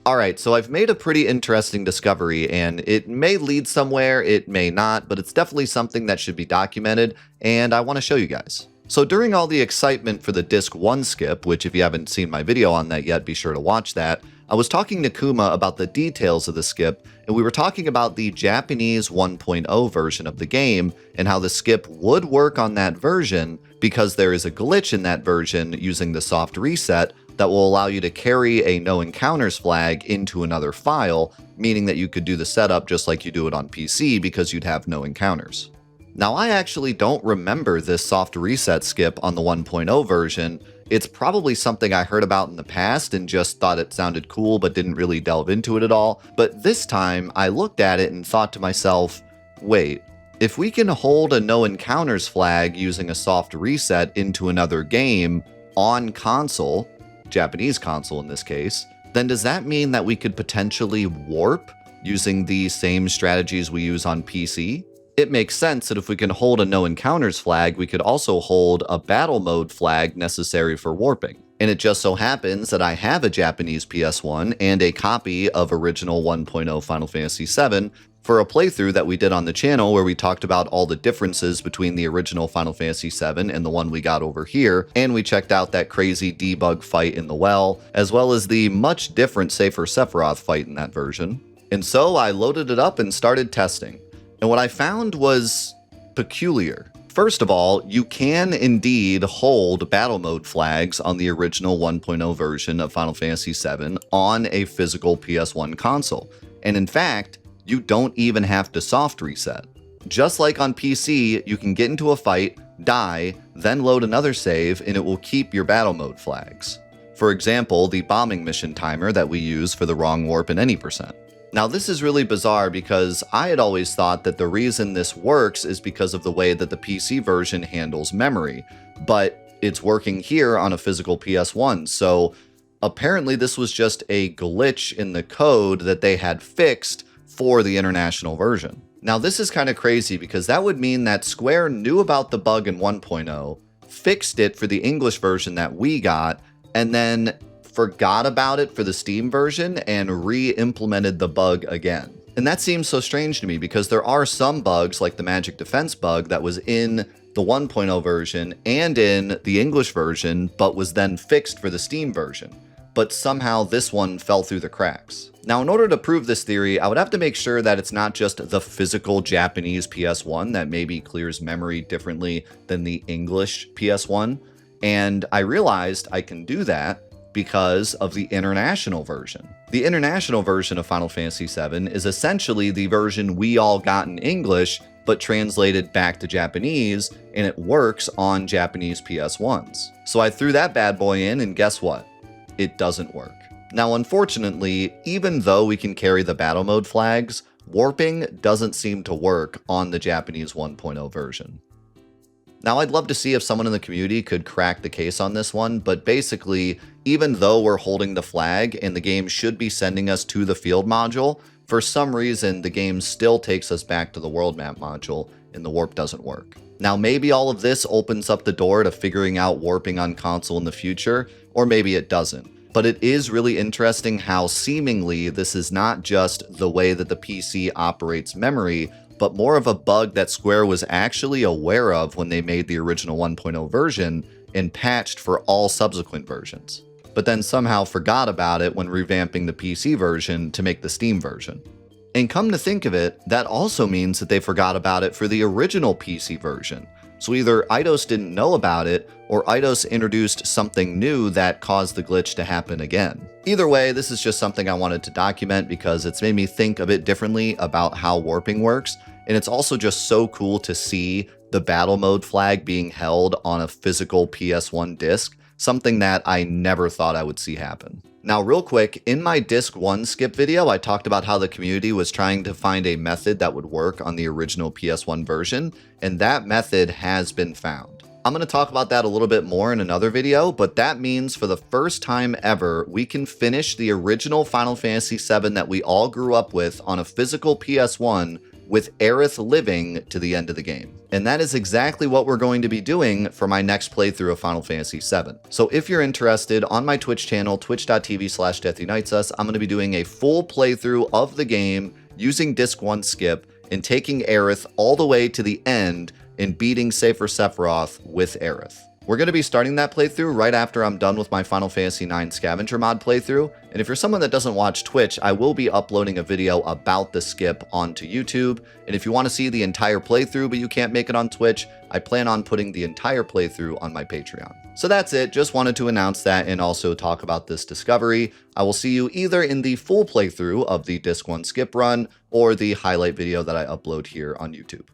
Alright, so I've made a pretty interesting discovery, and it may lead somewhere, it may not, but it's definitely something that should be documented, and I want to show you guys. So during all the excitement for the Disc 1 skip, which if you haven't seen my video on that yet, be sure to watch that, I was talking to Kuma about the details of the skip, and we were talking about the Japanese 1.0 version of the game, and how the skip would work on that version because there is a glitch in that version using the soft reset that will allow you to carry a no encounters flag into another file, meaning that you could do the setup just like you do it on PC because you'd have no encounters. Now, I actually don't remember this soft reset skip on the 1.0 version. It's probably something I heard about in the past and just thought it sounded cool but didn't really delve into it at all. But this time, I looked at it and thought to myself, wait, if we can hold a no encounters flag using a soft reset into another game on console, Japanese console in this case, then does that mean that we could potentially warp using the same strategies we use on PC? It makes sense that if we can hold a no encounters flag, we could also hold a battle mode flag necessary for warping. And it just so happens that I have a Japanese PS1 and a copy of original 1.0 Final Fantasy VII for a playthrough that we did on the channel where we talked about all the differences between the original Final Fantasy VII and the one we got over here, and we checked out that crazy debug fight in the well, as well as the much different Safer Sephiroth fight in that version. And so I loaded it up and started testing. And what I found was peculiar. First of all, you can indeed hold battle mode flags on the original 1.0 version of Final Fantasy VII on a physical PS1 console. And in fact, you don't even have to soft reset. Just like on PC, you can get into a fight, die, then load another save, and it will keep your battle mode flags. For example, the bombing mission timer that we use for the wrong warp in any percent. Now, this is really bizarre because I had always thought that the reason this works is because of the way that the PC version handles memory, but it's working here on a physical PS1, so apparently this was just a glitch in the code that they had fixed for the international version. Now, this is kind of crazy because that would mean that Square knew about the bug in 1.0, fixed it for the English version that we got, and then forgot about it for the Steam version and re-implemented the bug again. And that seems so strange to me because there are some bugs like the Magic Defense bug that was in the 1.0 version and in the English version, but was then fixed for the Steam version. But somehow this one fell through the cracks. Now, in order to prove this theory, I would have to make sure that it's not just the physical Japanese PS1 that maybe clears memory differently than the English PS1. And I realized I can do that because of the international version. The international version of Final Fantasy VII is essentially the version we all got in English, but translated back to Japanese, and it works on Japanese PS1s. So I threw that bad boy in, and guess what? It doesn't work. Now, unfortunately, even though we can carry the battle mode flags, warping doesn't seem to work on the Japanese 1.0 version. Now, I'd love to see if someone in the community could crack the case on this one, but basically, even though we're holding the flag and the game should be sending us to the field module, for some reason, the game still takes us back to the world map module and the warp doesn't work. Now, maybe all of this opens up the door to figuring out warping on console in the future, or maybe it doesn't. But it is really interesting how seemingly this is not just the way that the PC operates memory, but more of a bug that Square was actually aware of when they made the original 1.0 version and patched for all subsequent versions, but then somehow forgot about it when revamping the PC version to make the Steam version. And come to think of it, that also means that they forgot about it for the original PC version. So either Eidos didn't know about it, or Eidos introduced something new that caused the glitch to happen again. Either way, this is just something I wanted to document because it's made me think a bit differently about how warping works, and it's also just so cool to see the battle mode flag being held on a physical PS1 disc, something that I never thought I would see happen. Now, real quick, in my Disc 1 skip video, I talked about how the community was trying to find a method that would work on the original PS1 version, and that method has been found. I'm going to talk about that a little bit more in another video, but that means for the first time ever, we can finish the original Final Fantasy VII that we all grew up with on a physical PS1 with Aerith living to the end of the game. And that is exactly what we're going to be doing for my next playthrough of Final Fantasy VII. So if you're interested, on my Twitch channel, twitch.tv/DeathUnitesUs, I'm going to be doing a full playthrough of the game using Disc 1 skip and taking Aerith all the way to the end and beating Safer Sephiroth with Aerith. We're going to be starting that playthrough right after I'm done with my Final Fantasy IX Scavenger mod playthrough, and if you're someone that doesn't watch Twitch, I will be uploading a video about the skip onto YouTube, and if you want to see the entire playthrough but you can't make it on Twitch, I plan on putting the entire playthrough on my Patreon. So that's it, just wanted to announce that and also talk about this discovery. I will see you either in the full playthrough of the Disc 1 skip run or the highlight video that I upload here on YouTube.